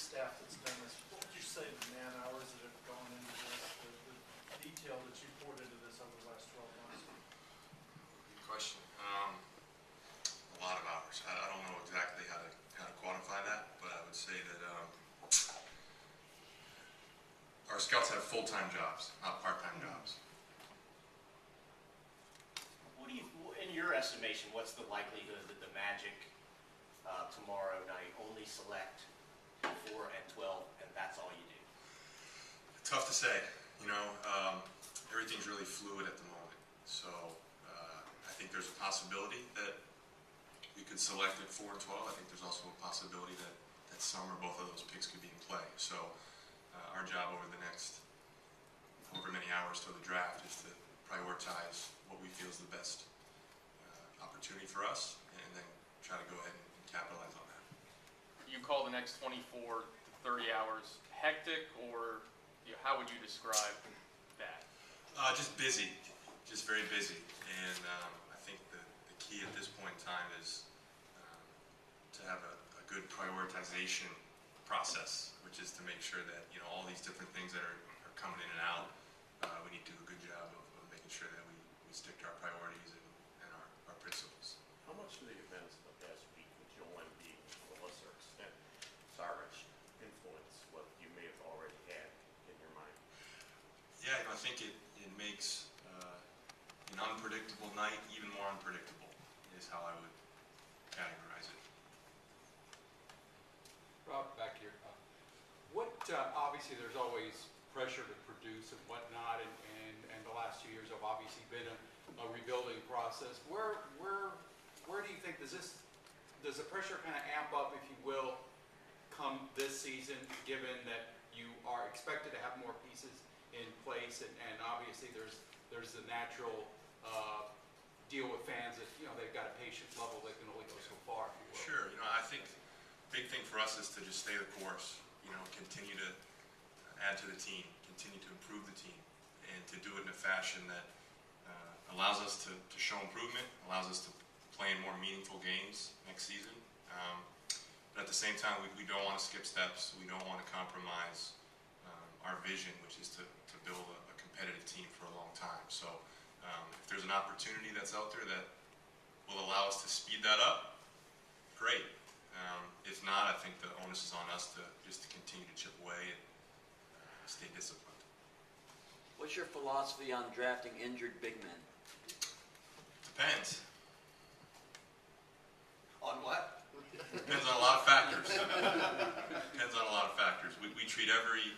staff that's done this, what would you say the man hours that have gone into this, the detail that you poured into this over the last 12 months? Good question. A lot of hours. I don't know exactly how to quantify that, but I would say that our scouts have full-time jobs, not part-time jobs. What do you, in your estimation, what's the likelihood that the Magic tomorrow night only select 4 and 12, and that's all you do? Tough to say. You know, everything's really fluid at the moment. So I think there's a possibility that we could select at 4 and 12. I think there's also a possibility that some or both of those picks could be in play. So our job over the next however many hours till the draft is to prioritize what we feel is the best opportunity for us, and then try to go ahead and capitalize on that. You call the next 24 to 30 hours hectic, or how would you describe that? Just busy, just very busy, and I think the key at this point in time is to have a good prioritization process, which is to make sure that all these different things that are coming in and out, we need to do a good job of making sure that we stick to our priorities and our principles. How much do the events of the past week with Joel Embiid, to a lesser extent, Sarge, influence what you may have already had in your mind? Yeah, I think it makes an unpredictable night even more unpredictable, is how I would categorize it. Rob, back here. Obviously there's always pressure to produce and whatnot, and the last 2 years have obviously been a rebuilding process. Where do you think does the pressure kind of amp up, if you will, come this season, given that you are expected to have more pieces in place, and obviously there's the natural deal with fans that they've got a patience level that can only go so far, if you will. Sure. I think big thing for us is to just stay the course. Continue to add to the team, continue to improve the team, and to do it in a fashion that allows us to show improvement, allows us to play in more meaningful games next season. But at the same time, we don't want to skip steps. We don't want to compromise our vision, which is to build a competitive team for a long time. So if there's an opportunity that's out there that will allow us to speed that up, great. If not, I think the onus is on us to continue to chip away and stay disciplined. What's your philosophy on drafting injured big men? Depends. On what? Depends on a lot of factors. Depends on a lot of factors. We treat every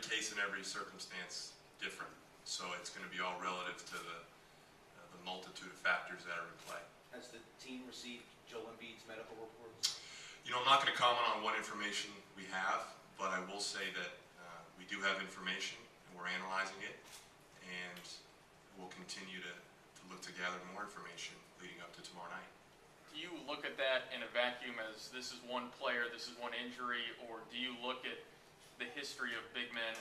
case and every circumstance different. So it's going to be all relative to the multitude of factors that are in play. Has the team received Joel Embiid's medical reports? I'm not going to comment on what information we have, but I will say that we do have information, and we're analyzing it, and we'll continue to look to gather more information leading up to tomorrow night. Do you look at that in a vacuum as this is one player, this is one injury, or do you look at the history of big men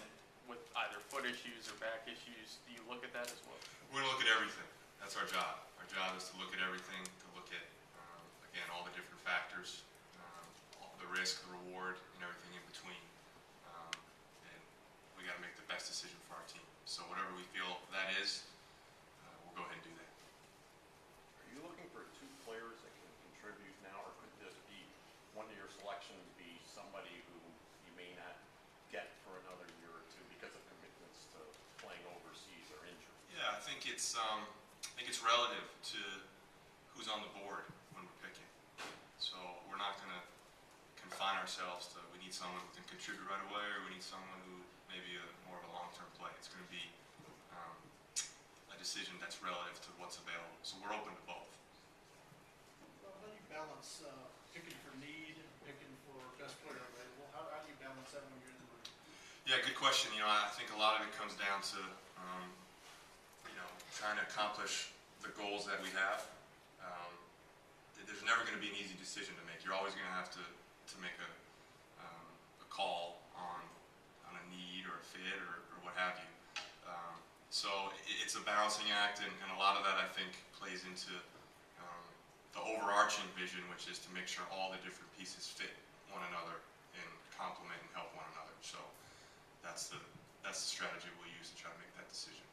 with either foot issues or back issues? Do you look at that as well? We're going to look at everything. That's our job. Our job is to look at everything, to look at, again, all the different factors, the risk, the reward, and everything in between. And we got to make the best decision for our team. So whatever we feel that is, we'll go ahead and do that. Are you looking for 2 players that can contribute now, or could this be one of your selections be somebody who you may not get for another year or 2 because of commitments to playing overseas or injury? Yeah, I think it's relative to who's on the board when we're picking. So we're not going to confine ourselves to we need someone who can contribute right away, or we need someone who may be more of a long-term play. It's going to be a decision that's relative to what's available. So we're open to both. Well, how do you balance picking for need and picking for best player available? How do you balance that when you're in the room? Yeah, good question. I think a lot of it comes down to trying to accomplish the goals that we have. There's never going to be an easy decision to make. You're always going to have to make a call on a need or a fit or what have you. So it's a balancing act, and a lot of that I think plays into the overarching vision, which is to make sure all the different pieces fit one another and complement and help one another. So that's the strategy we'll use to try to make that decision.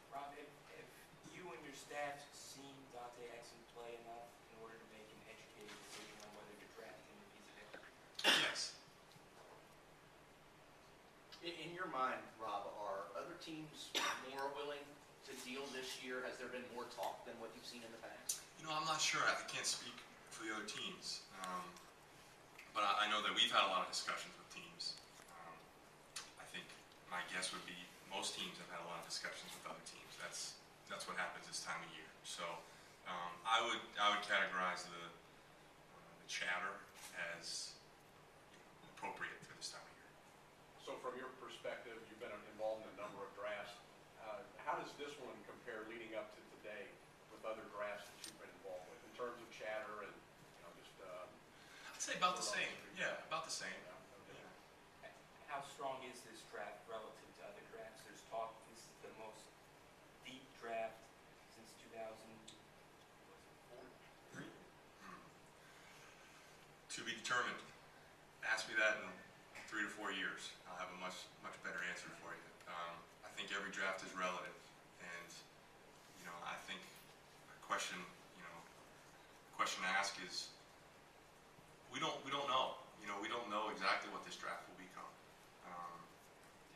Rob, have you and your staff seen Dante Exum play enough in order to make an educated decision on whether to draft him if he's available? Yes. In your mind, Rob, are other teams more willing to deal this year? Has there been more talk than what you've seen in the past? You know, I'm not sure. I can't speak for the other teams. But I know that we've had a lot of discussions with teams. I think my guess would be most teams have had a lot of discussions with other teams. That's what happens this time of year. So I would categorize the chatter as appropriate for this time of year. So from your perspective, you've been involved in a number of drafts. How does this one compare leading up to today with other drafts that you've been involved with in terms of chatter and, just... I'd say about the same. Yeah, about the same. How strong is this draft relative to other drafts? There's talk this is the most deep draft since 2004. To be determined. Ask me that in 3 to 4 years. I'll have a much better answer for you. I think every draft is relative, and I think a question to ask is we don't know. We don't know exactly what this draft will become,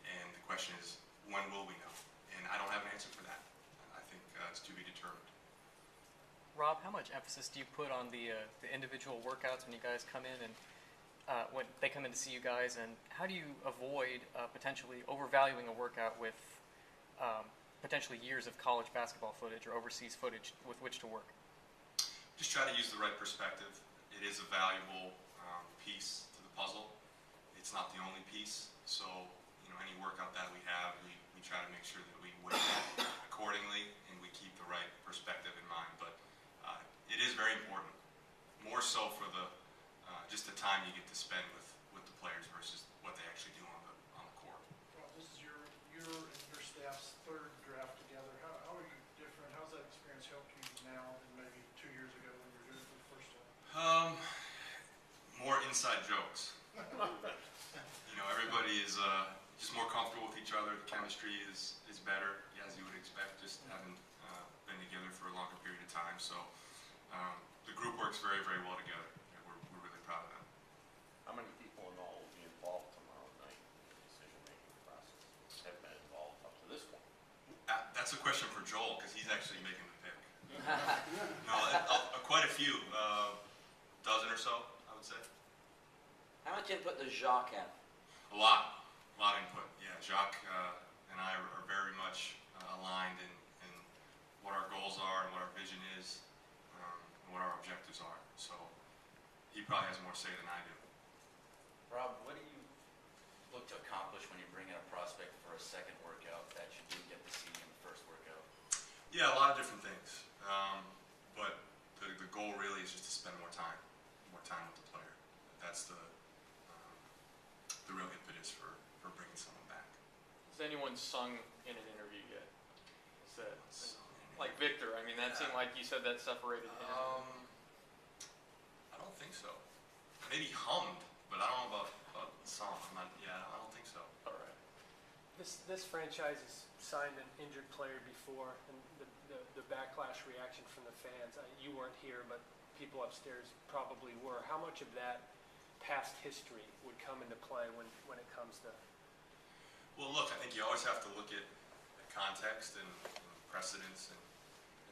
and the question is when will we know? And I don't have an answer for that. I think it's to be determined. Rob, how much emphasis do you put on the individual workouts when you guys come in and when they come in to see you guys, and how do you avoid potentially overvaluing a workout with potentially years of college basketball footage or overseas footage with which to work? Just try to use the right perspective. It is a valuable piece to the puzzle. It's not the only piece, so any workout that we have, we try to make sure that we weigh that accordingly and we keep the right perspective in mind. But it is very important, more so for just the time you get to spend with the players versus what they actually do on the court. Well, this is your and your staff's third draft together. How are you different? How's that experience helped you now than maybe 2 years ago when you were doing it for the first time? More inside jokes. Everybody is just more comfortable with each other. The chemistry is better, as you would expect, just having been together for a longer period of time. So the group works very, very well together. We're really proud of them. How many people in all will be involved tomorrow night in the decision-making process? Have been involved up to this point? That's a question for Joel, because he's actually making the pick. No, quite a few, dozen or so, I would say. How much input does Jacques have? A lot of input. Yeah, Jacques and I are very much aligned in what our goals are and what our vision is, and what our objectives are. So he probably has more say than I do. Rob, what do you look to accomplish when you bring in a prospect for a second workout that you didn't get to see in the first workout? Yeah, a lot of different things. But the goal really is just to spend more time with the player. That's the real impetus for bringing someone back. Has anyone sung in an interview yet? Like Victor, I mean, that seemed like you said that separated him. I don't think so. Maybe hummed, but I don't know about the song. I don't think so. All right. This franchise has signed an injured player before, and the backlash reaction from the fans. You weren't here, but people upstairs probably were. How much of that past history would come into play when it comes to? Well, look, I think you always have to look at context and precedents and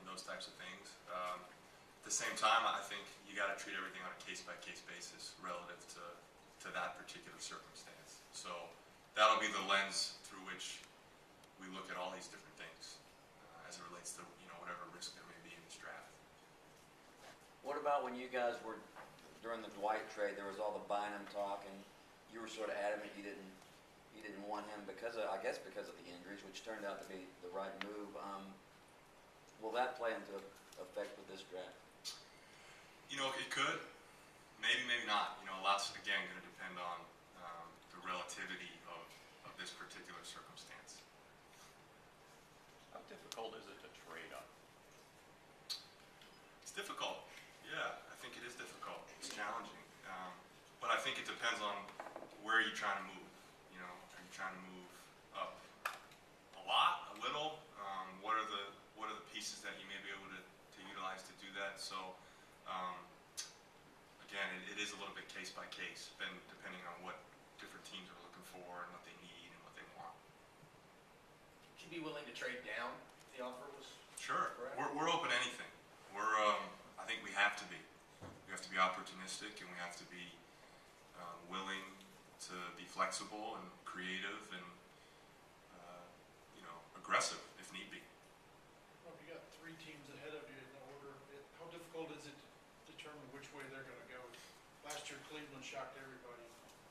those types of things. At the same time, I think you got to treat everything on a case-by-case basis relative to that particular circumstance. So that'll be the lens through which we look at all these different things as it relates to whatever risk there may be in this draft. What about when you guys were during the Dwight trade? There was all the Bynum talk, and you were sort of adamant you didn't want him because of the injuries, which turned out to be the right move. Will that play into effect with this draft? It could. Maybe not. A lot's, again, going to depend on the relativity of this particular circumstance. How difficult is it to trade up? It's difficult. Yeah, I think it is difficult. It's challenging. But I think it depends depends on where you're trying to move. You know, are you trying to move up a lot, a little? What are the pieces that you may be able to utilize to do that? So, again, it is a little bit case by case, depending on what different teams are looking for and what they need and what they want. Would you be willing to trade down if the offer was? Sure, correct? we're open to anything. I think we have to be. We have to be opportunistic, and we have to be willing to be flexible and creative and aggressive if need be. Well, if you got 3 teams ahead of you in the order, how difficult is it to determine which way they're going to go? Last year, Cleveland shocked everybody.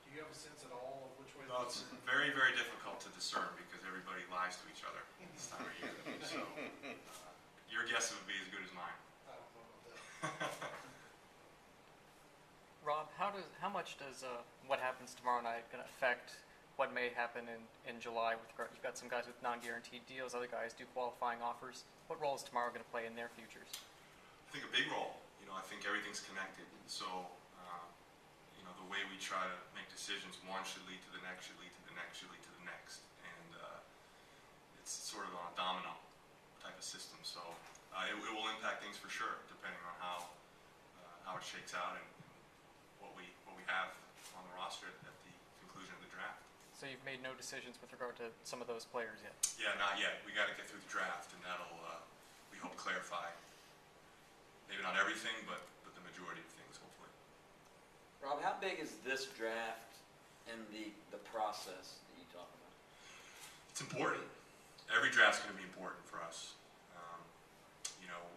Do you have a sense at all of which way? Well, it's very, very difficult to discern because everybody lies to each other this time of year. So your guess would be as good as mine. I don't know about that. Rob, how much does what happens tomorrow night going to affect what may happen in July? You've got some guys with non-guaranteed deals, other guys do qualifying offers. What role is tomorrow going to play in their futures? I think a big role. I think everything's connected. So, the way we try to make decisions, one should lead to the next, should lead to the next, should lead to the next. And it's sort of on a domino type of system. So it will impact things for sure, depending on how it shakes out and what we have on the roster at the conclusion of the draft. So you've made no decisions with regard to some of those players yet? Yeah, not yet. We got to get through the draft, and that'll, we hope, clarify maybe not everything, but the majority of things, hopefully. Rob, how big is this draft and the process that you talk about? It's important. Every draft's going to be important for us.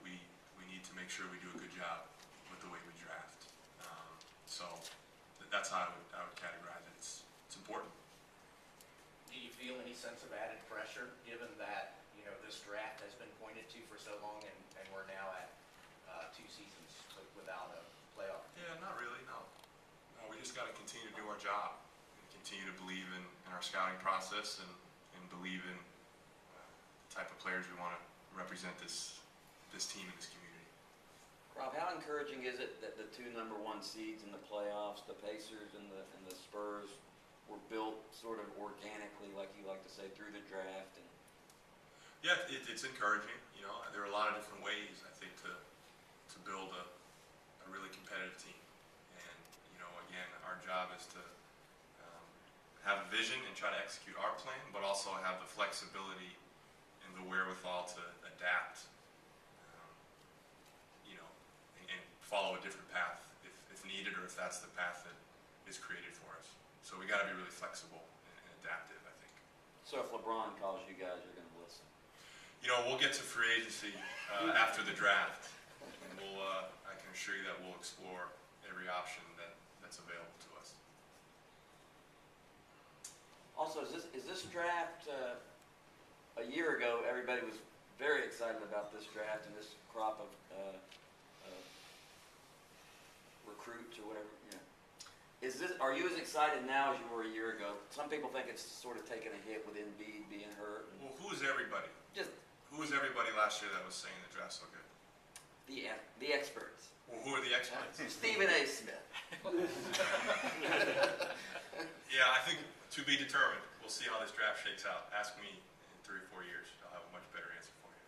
We need to make sure we do a good job with the way we draft. So that's how I would categorize it. It's important. Do you feel any sense of added pressure, given that, this draft has been pointed to for so long and we're now at 2 seasons without a playoff? Yeah, not really, no. No, we just got to continue to do our job and continue to believe in our scouting process and believe in the type of players we want to represent this team and this community. Rob, how encouraging is it that the 2 number 1 seeds in the playoffs, the Pacers and the Spurs, were built sort of organically, like you like to say, through the draft? And yeah, it's encouraging. There are a lot of different ways, I think, to build a really competitive team. And, again, our job is to have a vision and try to execute our plan, but also have the flexibility and the wherewithal to adapt, and follow a different path if needed, or if that's the path that is created for us. So we got to be really flexible and adaptive, I think. so if LeBron calls you guys, you're going to listen? We'll get to free agency after the draft, and I can assure you that we'll explore every option that's available to us. Also, is this draft, a year ago, everybody was very excited about this draft and this crop of recruits or whatever, Are you as excited now as you were a year ago? Some people think it's sort of taken a hit with Embiid being hurt. Well, who was everybody? Who was everybody last year that was saying the draft's so good? The experts. Well, who are the experts? Stephen A. Smith. Yeah, I think to be determined. We'll see how this draft shakes out. Ask me in 3 or 4 years. I'll have a much better answer for you.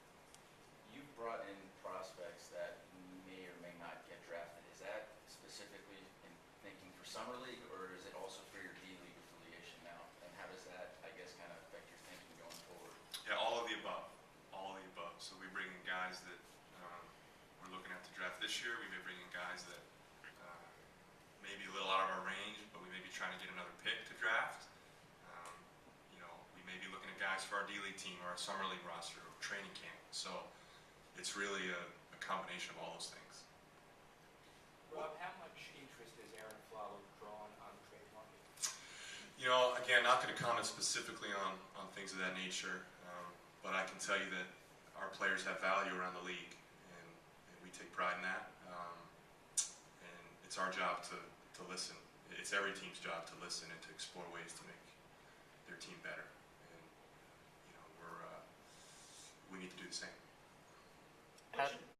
You've brought in prospects that may or may not get drafted. Is that specifically in thinking for Summer League, or is it also for your D-League affiliation now? And how does that, I guess, kind of affect your thinking going forward? Yeah, all of the above. All of the above. So we bring in guys that we're looking at to draft this year. We may bring in guys that may be a little out of our range, but we may be trying to get another pick to draft. We may be looking at guys for our D-League team or our Summer League roster or training camp. So it's really a combination of all those things. Rob, how much interest has Aaron Flalo drawn on the trade market? Again, not going to comment specifically on things of that nature, but I can tell you that our players have value around the league, and we take pride in that. And it's our job to listen. It's every team's job to listen and to explore ways to make their team better. And we need to do the same.